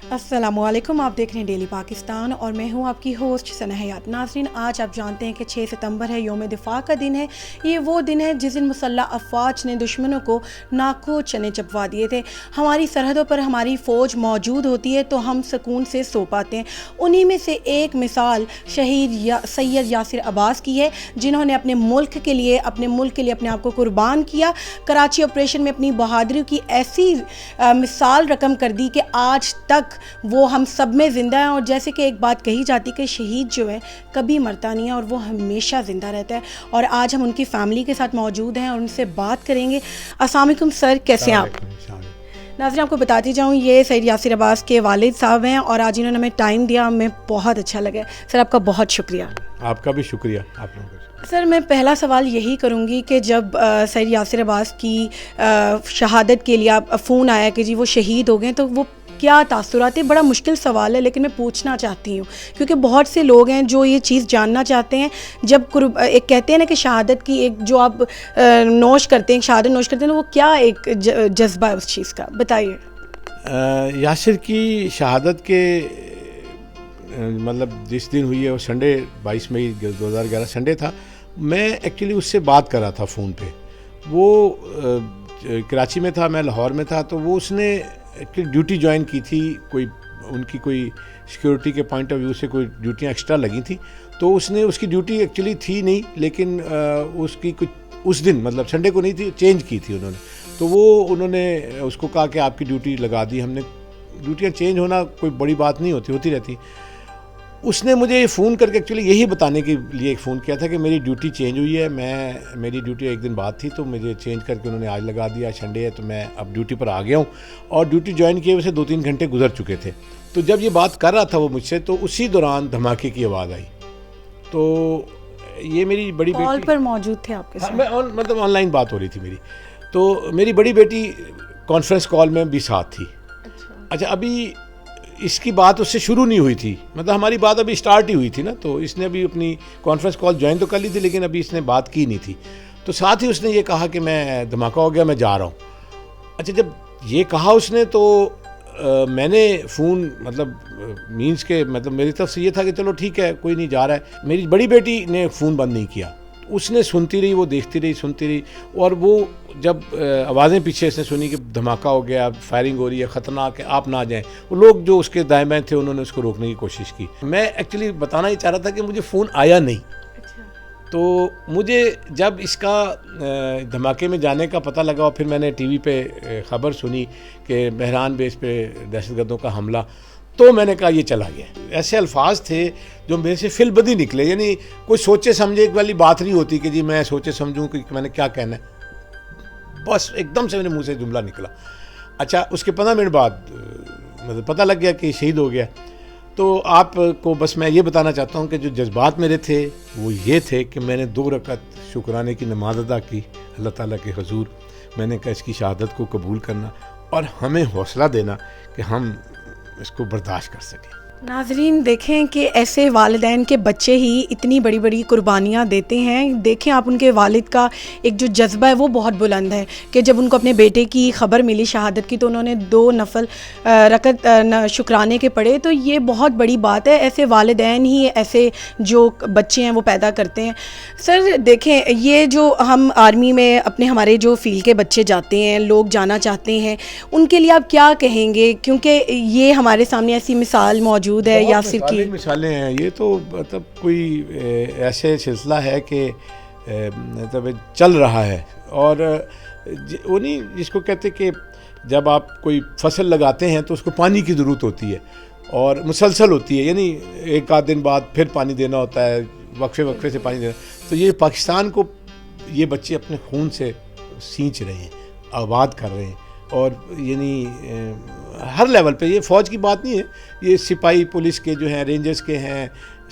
السلام علیکم، آپ دیکھ رہے ہیں ڈیلی پاکستان اور میں ہوں آپ کی ہوسٹ ثنا حیات۔ ناظرین، آج آپ جانتے ہیں کہ 6 ستمبر ہے، یوم دفاع کا دن ہے۔ یہ وہ دن ہے جس دن مسلح افواج نے دشمنوں کو ناکو چنے چبوا دیے تھے۔ ہماری سرحدوں پر ہماری فوج موجود ہوتی ہے تو ہم سکون سے سو پاتے ہیں۔ انہی میں سے ایک مثال شہید سید یاسر عباس کی ہے، جنہوں نے اپنے ملک کے لیے اپنے آپ کو قربان کیا۔ کراچی آپریشن میں اپنی بہادری کی ایسی مثال رقم کر دی کہ آج تک وہ ہم سب میں زندہ ہیں، اور جیسے کہ ایک بات کہی جاتی کہ شہید جو ہے کبھی مرتا نہیں ہے اور وہ ہمیشہ زندہ رہتا ہے۔ اور آج ہم ان کی فیملی کے ساتھ موجود ہیں اور ان سے بات کریں گے۔ السلام علیکم سر، کیسے ہیں آپ؟ ناظرین، آپ کو بتاتی جاؤں، یہ سید یاسر عباس کے والد صاحب ہیں اور آج انہوں نے ہمیں ٹائم دیا، ہمیں بہت اچھا لگا۔ سر، آپ کا بہت شکریہ۔ آپ کا بھی شکریہ۔ آپ لوگوں کا سر، میں پہلا سوال یہی کروں گی کہ جب سید یاسر عباس کی شہادت کے لیے آپ فون آیا کہ جی وہ شہید ہو گئے، تو وہ کیا تاثرات ہیں؟ بڑا مشکل سوال ہے لیکن میں پوچھنا چاہتی ہوں کیونکہ بہت سے لوگ ہیں جو یہ چیز جاننا چاہتے ہیں۔ جب ایک کہتے ہیں نا کہ شہادت کی ایک جو آپ نوش کرتے ہیں، شہادت نوش کرتے ہیں، وہ کیا ایک جذبہ ہے اس چیز کا، بتائیے۔ یاسر کی شہادت کے مطلب جس دن ہوئی ہے وہ سنڈے 22 مئی 2011 سنڈے تھا۔ میں ایکچولی اس سے بات کر رہا تھا فون پہ۔ وہ کراچی میں تھا، میں لاہور میں تھا، تو وہ اس نے ڈیوٹی جوائن کی تھی، ان کی کوئی سیکیورٹی کے پوائنٹ آف ویو سے کوئی ڈیوٹیاں ایکسٹرا لگی تھیں، تو اس نے اس کی ڈیوٹی ایکچولی تھی نہیں، لیکن اس کی کچھ اس دن مطلب سنڈے کو نہیں تھی، چینج کی تھی انہوں نے، تو انہوں نے اس کو کہا کہ آپ کی ڈیوٹی لگا دی ہم نے۔ ڈیوٹیاں چینج ہونا کوئی بڑی بات نہیں ہوتی رہتی۔ اس نے مجھے فون کر کے ایکچولی یہی بتانے کے لیے ایک فون کیا تھا کہ میری ڈیوٹی چینج ہوئی ہے، میری ڈیوٹی ایک دن بعد تھی تو مجھے چینج کر کے انہوں نے آج لگا دیا، سنڈے ہے تو میں اب ڈیوٹی پر آ گیا ہوں، اور ڈیوٹی جوائن کیے ویسے 2-3 گھنٹے گزر چکے تھے۔ تو جب یہ بات کر رہا تھا وہ مجھ سے، تو اسی دوران دھماکے کی آواز آئی۔ تو یہ میری بڑی بیٹی کال پر موجود تھے آپ کے ساتھ؟ مطلب آن لائن بات ہو رہی تھی میری، تو میری بڑی بیٹی کانفرنس کال میں بھی ساتھ تھی۔ اچھا، ابھی اس کی بات اس سے شروع نہیں ہوئی تھی، مطلب ہماری بات ابھی سٹارٹ ہی ہوئی تھی نا، تو اس نے ابھی اپنی کانفرنس کال جوائن تو کر لی تھی لیکن ابھی اس نے بات کی نہیں تھی۔ تو ساتھ ہی اس نے یہ کہا کہ میں دھماکہ ہو گیا، میں جا رہا ہوں۔ اچھا، جب یہ کہا اس نے تو میں نے فون مطلب مینس کے مطلب میری طرف سے یہ تھا کہ چلو ٹھیک ہے، کوئی نہیں جا رہا ہے۔ میری بڑی بیٹی نے فون بند نہیں کیا، اس نے سنتی رہی، وہ دیکھتی رہی، سنتی رہی، اور وہ جب آوازیں پیچھے اس نے سنی کہ دھماکہ ہو گیا، فائرنگ ہو رہی ہے، خطرناک ہے، آپ نہ جائیں، وہ لوگ جو اس کے دائیں بائیں تھے انہوں نے اس کو روکنے کی کوشش کی۔ میں ایکچولی بتانا ہی چاہ رہا تھا کہ مجھے فون آیا نہیں، تو مجھے جب اس کا دھماکے میں جانے کا پتہ لگا اور پھر میں نے ٹی وی پہ خبر سنی کہ مہران بیس پہ دہشت گردوں کا حملہ، تو میں نے کہا یہ چلا گیا۔ ایسے الفاظ تھے جو میرے سے فی البدی نکلے، یعنی کوئی سوچے سمجھے والی بات نہیں ہوتی کہ جی میں سوچے سمجھوں کہ میں نے کیا کہنا ہے، بس ایک دم سے میرے منہ سے جملہ نکلا۔ اچھا، اس کے 15 منٹ بعد مطلب پتہ لگ گیا کہ شہید ہو گیا۔ تو آپ کو بس میں یہ بتانا چاہتا ہوں کہ جو جذبات میرے تھے وہ یہ تھے کہ میں نے 2 رکعت شکرانے کی نماز ادا کی اللہ تعالیٰ کے حضور۔ میں نے کہا اس کی شہادت کو قبول کرنا اور ہمیں حوصلہ دینا کہ ہم اس کو برداشت کر سکیں۔ ناظرین، دیکھیں کہ ایسے والدین کے بچے ہی اتنی بڑی بڑی قربانیاں دیتے ہیں۔ دیکھیں آپ، ان کے والد کا ایک جو جذبہ ہے وہ بہت بلند ہے کہ جب ان کو اپنے بیٹے کی خبر ملی شہادت کی تو انہوں نے 2 نفل رکعت شکرانے کے پڑھے، تو یہ بہت بڑی بات ہے۔ ایسے والدین ہی ایسے جو بچے ہیں وہ پیدا کرتے ہیں۔ سر دیکھیں، یہ جو ہم آرمی میں ہمارے جو فیلڈ کے بچے جاتے ہیں، لوگ جانا چاہتے ہیں، ان کے لیے آپ کیا کہیں گے؟ کیونکہ یہ ہمارے سامنے ایسی مثال موجود ہے یاسر کی۔ مثالیں ہیں، یہ تو مطلب کوئی ایسے سلسلہ ہے کہ مطلب چل رہا ہے، اور وہ نہیں جس کو کہتے کہ جب آپ کوئی فصل لگاتے ہیں تو اس کو پانی کی ضرورت ہوتی ہے اور مسلسل ہوتی ہے، یعنی ایک آدھ دن بعد پھر پانی دینا ہوتا ہے، وقفے سے پانی دینا۔ تو یہ پاکستان کو یہ بچے اپنے خون سے سینچ رہے ہیں، آباد کر رہے ہیں، اور یعنی ہر لیول پہ، یہ فوج کی بات نہیں ہے، یہ سپاہی پولیس کے جو ہیں، رینجرز کے ہیں،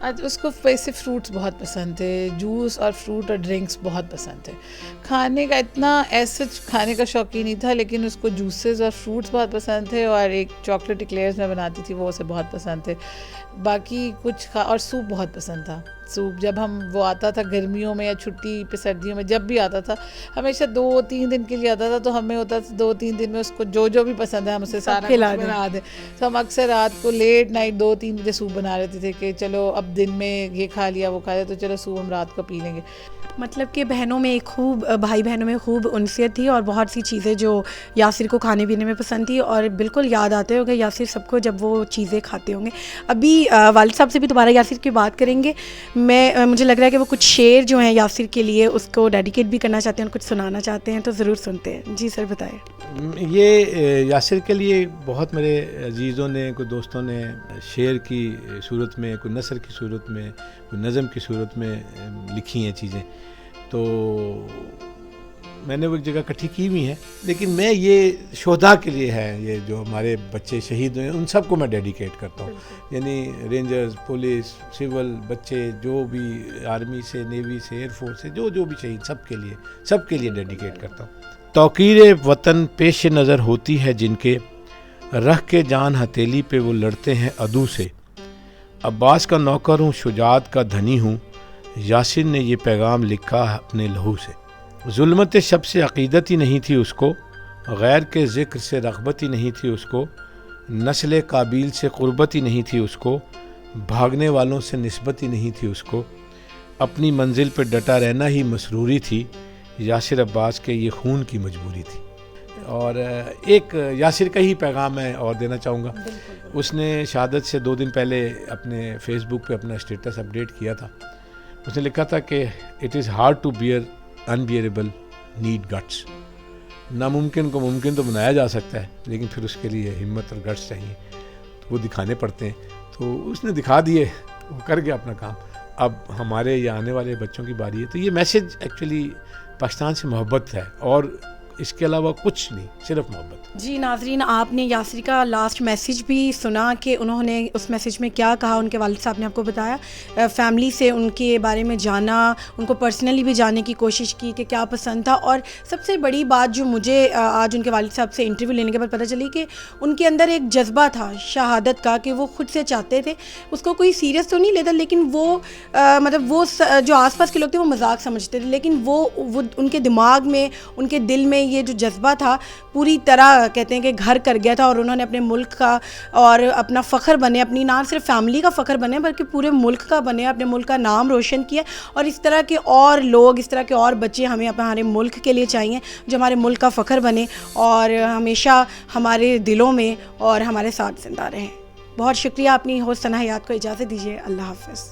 آج اس کو ویسے فروٹس بہت پسند تھے, جوس اور فروٹ اور ڈرنکس بہت پسند تھے. کھانے کا اتنا ایسا کھانے کا شوقین نہیں تھا, لیکن اس کو جوسز اور فروٹس بہت پسند تھے, اور ایک چاکلیٹ اکلیئرز میں بناتی تھی وہ اسے بہت پسند تھے. باقی کچھ اور سوپ بہت پسند تھا. سوپ جب ہم وہ آتا تھا گرمیوں میں یا چھٹی پہ سردیوں میں جب بھی آتا تھا, ہمیشہ 2-3 دن کے لیے آتا تھا, تو ہمیں ہوتا تھا 2-3 دن میں اس کو جو بھی پسند ہے ہم اسے سارا کچھ بنا دیں. تو ہم اکثر رات کو لیٹ نائٹ 2-3 بجے سوپ بنا لیتے تھے کہ چلو اب دن میں یہ کھا لیا وہ کھا لیا, تو چلو سوپ ہم رات کو پی لیں گے. مطلب کہ بہنوں میں ایک خوب بھائی بہنوں میں خوب انسیت تھی, اور بہت سی چیزیں جو یاسر کو کھانے پینے میں پسند تھی, اور بالکل یاد آتے ہوں گے یاسر سب کو جب وہ چیزیں کھاتے ہوں گے. ابھی والد صاحب سے بھی دوبارہ یاسر کی بات کریں گے. مجھے لگ رہا ہے کہ وہ کچھ شعر جو ہیں یاسر کے لیے اس کو ڈیڈیکیٹ بھی کرنا چاہتے ہیں اور کچھ سنانا چاہتے ہیں, تو ضرور سنتے ہیں. جی سر بتائیں. یہ یاسر کے لیے بہت میرے عزیزوں نے, کوئی دوستوں نے شعر کی صورت میں, کوئی نثر کی صورت میں, کوئی نظم کی صورت میں لکھی ہیں چیزیں, تو میں نے وہ ایک جگہ اکٹھی کی ہوئی ہیں. لیکن میں یہ شہداء کے لیے ہے, یہ جو ہمارے بچے شہید ہوئے ہیں ان سب کو میں ڈیڈیکیٹ کرتا ہوں. یعنی رینجرز, پولیس, سول بچے جو بھی آرمی سے, نیوی سے, ایئر فورس سے جو بھی شہید, سب کے لیے ڈیڈیکیٹ کرتا ہوں. توقیر وطن پیش نظر ہوتی ہے جن کے, رکھ کے جان ہتھیلی پہ وہ لڑتے ہیں عدو سے. عباس کا نوکر ہوں, شجاعت کا دھنی ہوں, یاسر نے یہ پیغام لکھا اپنے لہو سے. ظلمت شب سے عقیدت ہی نہیں تھی اس کو, غیر کے ذکر سے رغبت ہی نہیں تھی اس کو, نسل قابیل سے قربت ہی نہیں تھی اس کو, بھاگنے والوں سے نسبت ہی نہیں تھی اس کو, اپنی منزل پہ ڈٹا رہنا ہی مسروری تھی, یاسر عباس کے یہ خون کی مجبوری تھی. اور ایک یاسر کا ہی پیغام میں اور دینا چاہوں گا. اس نے شہادت سے 2 دن پہلے اپنے فیس بک پہ اپنا اسٹیٹس اپڈیٹ کیا تھا. اس نے لکھا تھا کہ it is hard to bear unbearable need guts. ناممکن کو ممکن تو بنایا جا سکتا ہے, لیکن پھر اس کے لیے ہمت اور گٹس چاہیے, تو وہ دکھانے پڑتے ہیں. تو اس نے دکھا دیے, وہ کر گیا اپنا کام. اب ہمارے یا آنے والے بچوں کی باری ہے. تو یہ میسج ایکچولی پاکستان سے محبت ہے, اور اس کے علاوہ کچھ نہیں, صرف محبت. جی ناظرین, آپ نے یاسر کا لاسٹ میسیج بھی سنا کہ انہوں نے اس میسیج میں کیا کہا. ان کے والد صاحب نے آپ کو بتایا, فیملی سے ان کے بارے میں جانا, ان کو پرسنلی بھی جاننے کی کوشش کی کہ کیا پسند تھا. اور سب سے بڑی بات جو مجھے آج ان کے والد صاحب سے انٹرویو لینے کے بعد پتہ چلی کہ ان کے اندر ایک جذبہ تھا شہادت کا, کہ وہ خود سے چاہتے تھے. اس کو کوئی سیریس تو نہیں لیتا, لیکن وہ مطلب وہ جو آس پاس کے لوگ تھے وہ مذاق سمجھتے تھے, لیکن وہ ان کے دماغ میں, ان کے دل میں یہ جو جذبہ تھا پوری طرح کہتے ہیں کہ گھر کر گیا تھا. اور انہوں نے اپنے ملک کا اور اپنا فخر بنے, اپنی نہ صرف فیملی کا فخر بنے بلکہ پورے ملک کا بنے, اپنے ملک کا نام روشن کیا. اور اس طرح کے اور لوگ, اس طرح کے اور بچے ہمیں ہمارے ملک کے لیے چاہیے, جو ہمارے ملک کا فخر بنے اور ہمیشہ ہمارے دلوں میں اور ہمارے ساتھ زندہ رہیں. بہت شکریہ. اپنی ہوسٹ ثنا حیات کو اجازت دیجیے. اللہ حافظ.